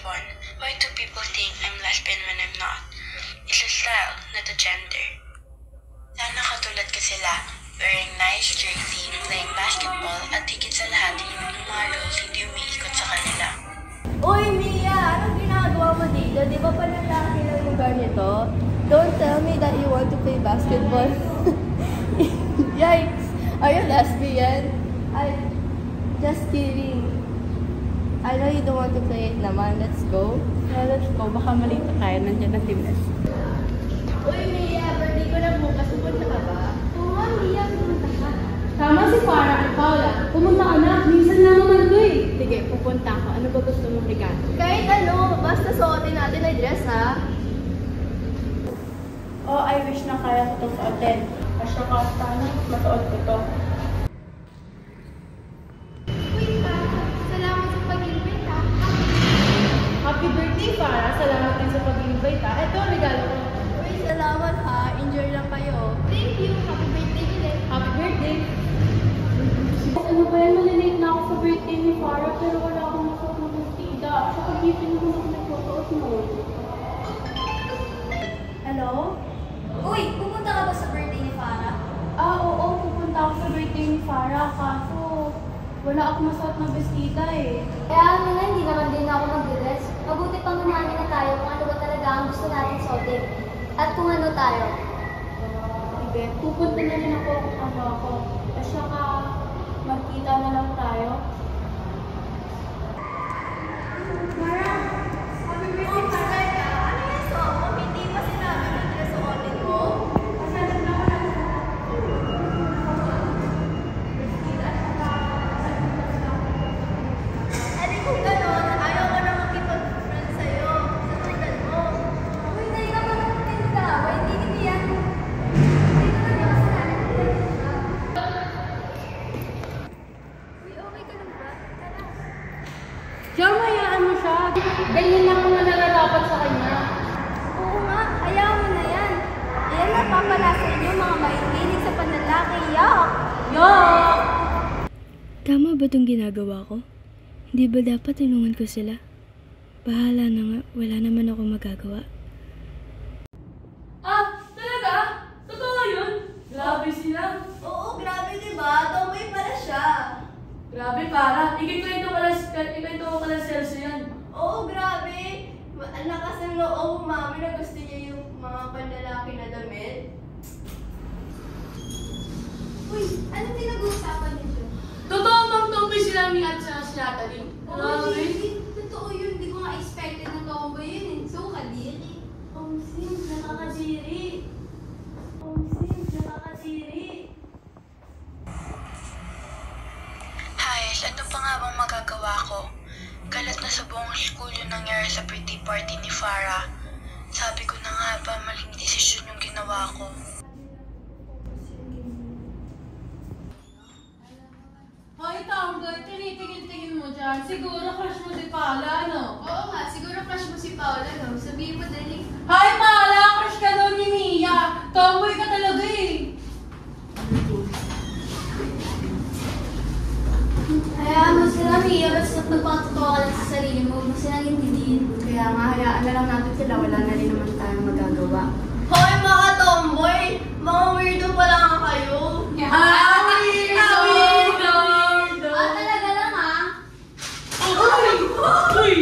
one. Why do people think I'm lesbian when I'm not? It's a style, not a gender. Sana katulad ka sila, wearing nice jersey, playing basketball, at higit sa lahat, yung mga rules hindi umiikot sa kanila. Uy, Mia! Anong ginagawa mo dito? Di ba palalaki lang lugar nito? Don't tell me that you want to play basketball. Yikes! Are you lesbian? Just kidding. I know you don't want to play it naman. Let's go. Yeah, let's go. Baka malito tayo. Nandiyan na Team S. Uy, Mia! Birthday ko na bukas. Pupunta ka ba? Oo nga, Mia. Pumunta ka. Tama si Farah at Paula. Pumunta ka na. Minsan lang naman ko eh. Sige, pupunta ako. Ano ba gusto mong regalo? Kahit ano, basta suotin natin na dress, ha? Oh, I wish na kaya ko ito suotin. Asya ka, sana masuot ko to. Uy, Farah. Salamat sa pag-invite, ha? Happy birthday, Farah. Salamat din sa pag-invite ha. Ito, regalo ko. Uy, salamat, ha? Enjoy lang kayo. Thank you. Happy birthday ulit. Happy birthday. Ano ba yan? Malilate na ako sa birthday ni Farah pero wala akong masuot na bustida. Saka dito naman ako nagsusuot mo. Hello? Uy, pupunta ka ba sa birthday ni Farah? Oo, pupunta ako sa birthday ni Farah. Kaso, wala akong masuot na bestida eh. Kaya ano na, hindi naman din ako mag-dress. Mabuti pang unahin na tayo kung ano ba talaga ang gusto natin suotin. At kung ano tayo. Sige, pupunta na rin ako kung ano ako. At saka, magkita na lang tayo. Mara, happy birthday, Farah. Ano yan, so? Hindi pa sinabi mo dress suotin mo? Masalag na ako lang. Edi kung gano'n, ayaw ko na makipag-friend sa'yo. Natulan mo. Uy, dahil ka pa naman tinda. Uy, hindi yan. Hindi ko na niya kasalanan. Uy, okay ka lang ba? Tara. Diyan, hayaan mo siya. Ganyan lang ang nararapat sa kanya. Oo nga, ayaw mo na yan. Yan ang papala sa inyo mga mahihilig sa panlalaki. Yuck! Yuck! Tama ba itong ginagawa ko? Hindi ba dapat tulungan ko sila? Bahala na nga, wala naman ako magagawa. Ah, talaga? Totoo yun? Grabe sila. Oo, grabe diba? Tomboy pala siya. Grabe para. Ikikwento ko pala Celso yan. Oo, grabe. Ang lakas ng loob, mami, na gusto niya yung mga panlalaki na damit. Uy, anong pinag-uusapan ninyo? Totoo bang tomboy sila ni at sa Natalie? Oo, hindi. Totoo yun. Hindi ko nga expected na tomboy yun. eh. So, kadiri. Sim, nakakadiri. Sim, nakakadiri. Hayes, ano pa nga bang magagawa ko? Kalat na sa buong school yung nangyari sa birthday party ni Farah. Sabi ko na nga ba, maling desisyon yung ginawa ko. Hoy, Tomboy, tinitigil-tigil mo dyan. Siguro crush mo si Paula, no? Oo nga, siguro crush mo si Paula, no? Sabihin mo dali. Hi, Paula! Crush ka daw ni Mia! Tomboy ka talaga eh! Hayaan mo sila, Mia. Basta magpakatotoo ka lang sa sarili mo. Huwag mo silang intindihin. Kaya nga, hayaan na lang natin sila. Wala na rin naman tayong magagawa. Hoy, mga tomboy! Mga weirdo pala nga kayo. Ah, weirdo! Ah, talaga lang, ha? Uy! Uy!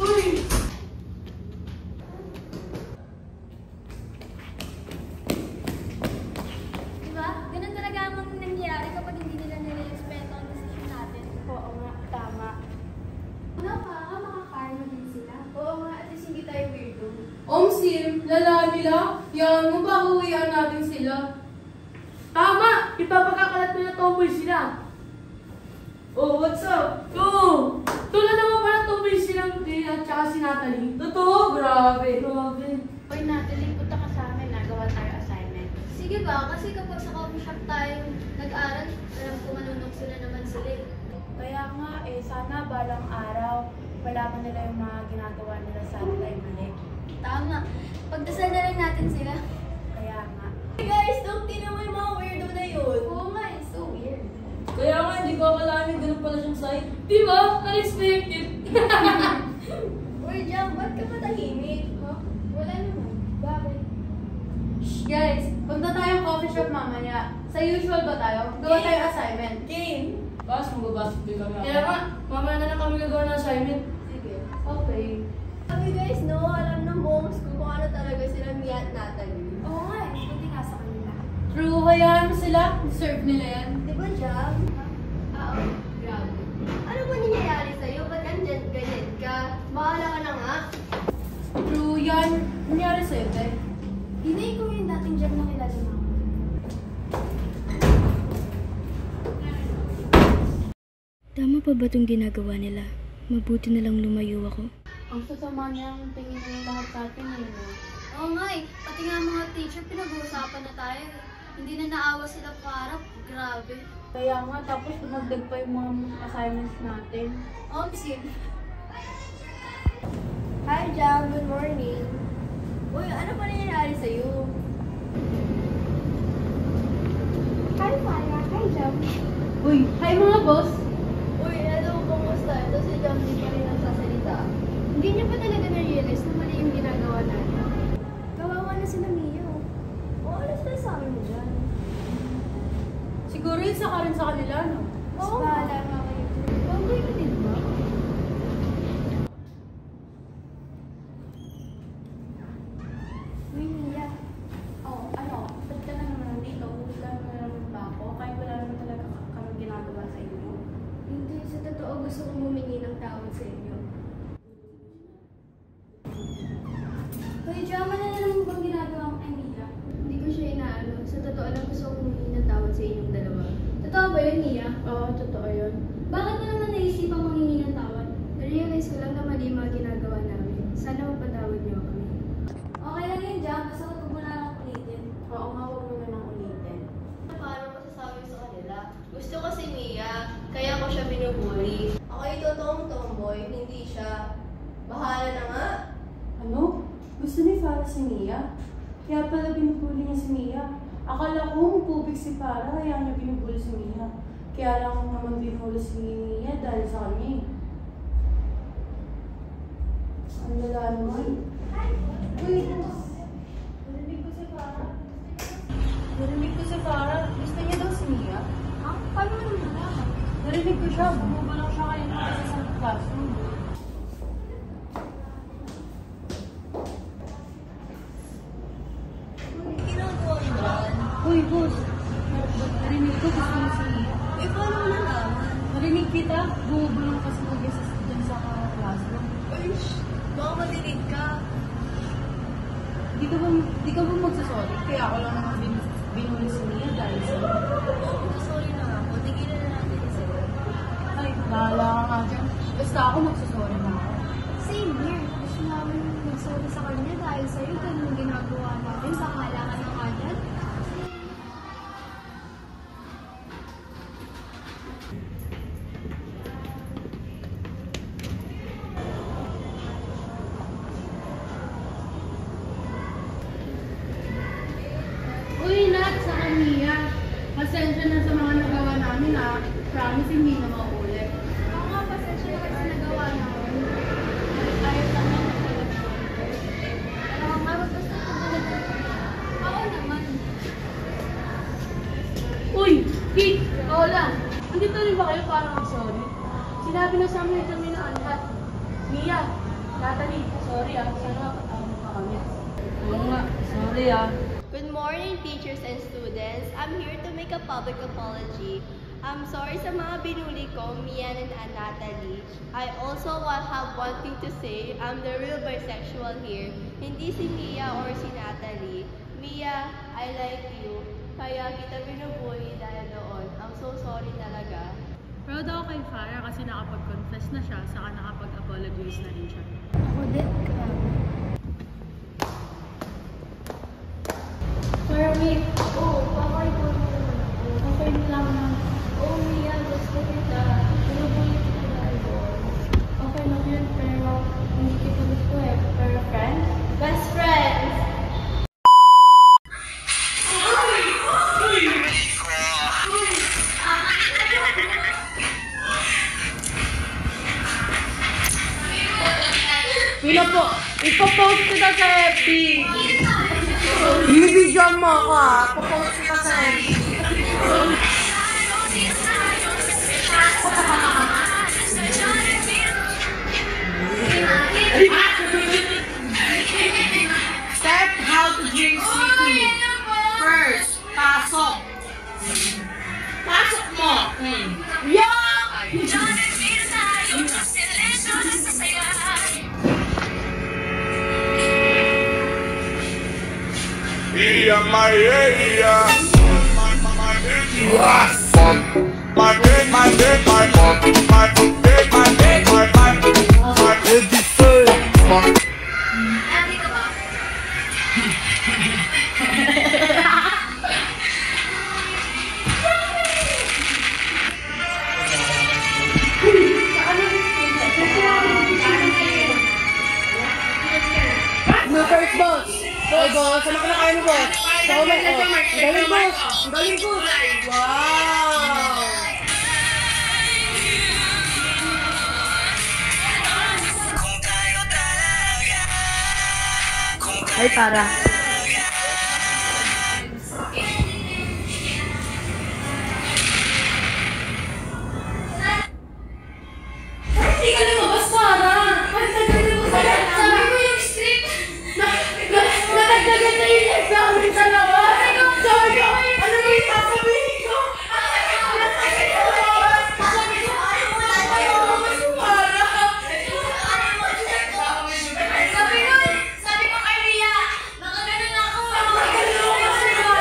Uy! Diba? Ganun talaga ang nangyayari kapag hindi nila nire-respeto ang decision natin. Oo nga, tama. Ano pa? Makakarma din sila. Oo nga, at least hindi tayo weirdo. Sim, lala nila. Yan, mabahuwian natin sila. Tama! Ipapakakalat mo na tomboy sila. Oh, what's up? Oo! Tulad naman pala tomboy silang at saka si Natalie. Totoo? Grabe. Grabe. Hoy, Natalie, punta ka sa amin. Nagawa tayo assignment. Sige ba? Kasi kapag sa coffee shop tayo nag-aral, alam ko manunok sila naman sila. Kaya nga, sana balang araw, malaman nila yung mga ginagawa nila sa atin ay mali. Tama. Pagdasal na lang natin sila. Kaya nga. Hey guys, don't tingnan mo yung mga weirdo na yun. Oo nga, it's so weird. Kaya nga, hindi ko akalain ganun pala siyang side. Di ba? Unexpected. Uy, Jam, ba't ka matahimik? Huh? Wala naman. Bakit? Shh, guys, punta tayong coffee shop mamaya. Sa usual ba tayo? Gawa tayo assignment. Game. Boss, mag-basketball kami. Kaya nga, mamaya na lang kami gagawa ng assignment. Sige. Okay. Sabi guys, no, alam ng buong school kung ano talaga sila Mia at Natalie. Oo nga, buti nga sa kanila. True, hayaan mo sila. Deserve nila yan. Di ba, Jam? Oo, grabe. Ano ba nangyayari sa'yo? Ba't andyan ganyan ka? Bahala ka na nga. True yan. Nangyari sa'yo, te. Hindi ko yung dating job na kilala mo. Tama pa ba itong ginagawa nila? Mabuti na lang lumayo ako. Ang sasama niyang tingin ng lahat sa atin ngayon. Oo nga eh, pati nga mga teacher pinag-uusapan na tayo. Hindi na naawa sila kaharap. Grabe. Kaya nga, tapos dumagdag pa yung mga assignments natin. Oh, Sim. Hi, Jam. Good morning. Uy, ano pa nangyayari sa'yo? Hi, Maya. Hi, Jam. Uy, hi mga boss! Uy, hello, kumusta? Ito si Jam, di pa rin nagsasalita. Hindi niyo pa talaga na-realize na mali yung ginagawa natin. Kawawa na sila Mia. O, alas pa sa amin mo dyan. Siguro isa ka rin sa kanila, no? Oo, bahala nga kayo. Bagay ka din ba? Uy, Mia. Oh, ano? Ba't ka na naman dito? Wala na naman ba ako? Kahit wala naman talaga kami ginagawa sa inyo. Hindi, sa totoo gusto kong humingi ng tawad sa inyo. Hoy, Jam, ano na naman bang ginagawa mo kay Mia? Hindi ko siya inaano. Sa totoo lang gusto kong humingi ng tawad sa inyong dalawa. Totoo ba yun, Mia? Oo, totoo yun. Bakit mo naman naisipang mangingi ng tawad? Na-realize ko lang na mali yung mga ginagawa namin. Sana mapatawad niyo kami. Okay lang yun, Jam. Basta huwag mo na lang ulitin. Oo nga, huwag mo na nang ulitin. Paano masasabi sa kanila? Gusto ko si Mia, kaya ko siya binubuli. Ako yung totoong tomboy, hindi siya. Bahala na nga. Ano? Gusto ni Farah si Mia? Kaya pala binubuli niya si Mia. Akala ko magpubig si Farah, kaya niya binubuli si Mia. Kaya lang naman binubuli si Mia dahil sa kanya. Ang lala naman. Uy, narinig ko si Farah. Narinig ko si Farah. Gusto niya daw si Mia. Ha? Paano mo naman nalaman? Narinig ko siya. Bumubulong siya kayo ng sa classroom. Ginagawa niyo dyan? Uy, boss. Narinig ko gusto niya si Mia. Eh, paano mo nalaman? Narinig kita. Bumubulong kasi dyan sa classroom. Uy, baka madinig ka. Di ka ba magsasorry? Kaya ako lang naman binuli si Mia dahil sa... Oo, sorry na ako. Tigilan na natin isa. Ay, bahala ka nga dyan. Basta ako magsasorry na ako. Same here. Gusto namin mag-sorry sa kanya dahil sa'yo ganun yung ginagawa natin sa halangan ng agad. Uy, Nat, sa kanya. Pasensya na sa mga nagawa namin ha. Promise hindi na maulit. Oo nga, pasensya na kasi nagawa namin. Ayaw lang na mag-sorry. Pero nga, basta Oo naman. Uy, Kate! Oo lang. Andito rin ba kayo para mag-sorry? Sinabi na sa amin kami na lahat. Mia, Natalie, sorry sana makatawag pa kami. Oo nga, sorry Good morning, teachers and students. I'm here to make a public apology. I'm sorry sa mga binuli ko, Mian and Natalie. I also have one thing to say. I'm the real bisexual here. Hindi si Mia or si Natalie. Mia, I like you. Kaya kita binubuli dahil doon. I'm so sorry talaga. Proud ako kay Farah kasi nakapag-confess na siya, saka nakapag-apologize na rin siya. Ako din, grabe. Marami. Okay po naman ako. Okay lang na. Mia, gusto kita. Binubuli kita dahil doon. Okay lang yun, pero hindi kita gusto eh. Pero friends? Best friends! Pila po, ipopost kita sa FB. Ibigyan mo ako ah. Ipopost kita sa FB. Step how to drink city. First, pasok. Pasok mo. Yeah! No first boss. Hey boss, ano ka na kayo mo boss? Galing boss. Galing boss. Wow! Ay, para. Hindi ka lumabas, Sarah! Sabi mo yung script! Natagdagan na yung examen sa labas! Sabi ko, ano yung sasabihin ko? Sabi ko, ayaw mo lang kayo lumabas, Sarah! Sabi ko kay Ria, nakaganon ako! Nakaganon ako kasi ba?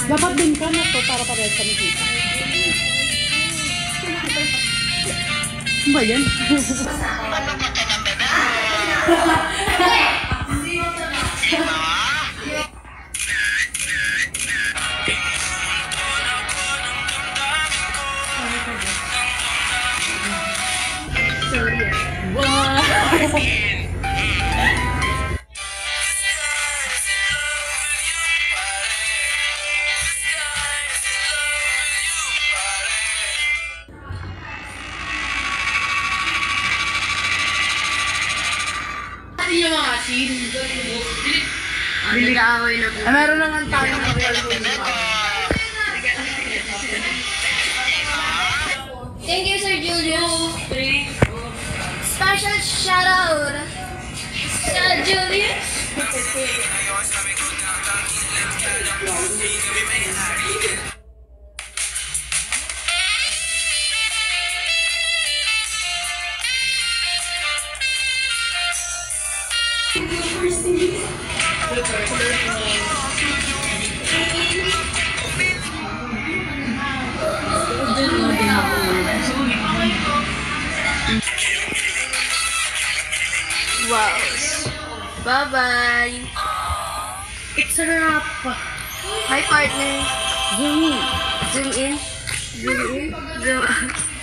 Dapat din ka na to para parehas kami dito. Ano ba yan? Ano ba ka na, bebe? Meron lang ang tayo ng real Thank you, Sir Julius. Special shout out Sir Julius. Wow. Bye-bye. It's a wrap. Hi, partner. Zoom in. Zoom in. Zoom in. Zoom out.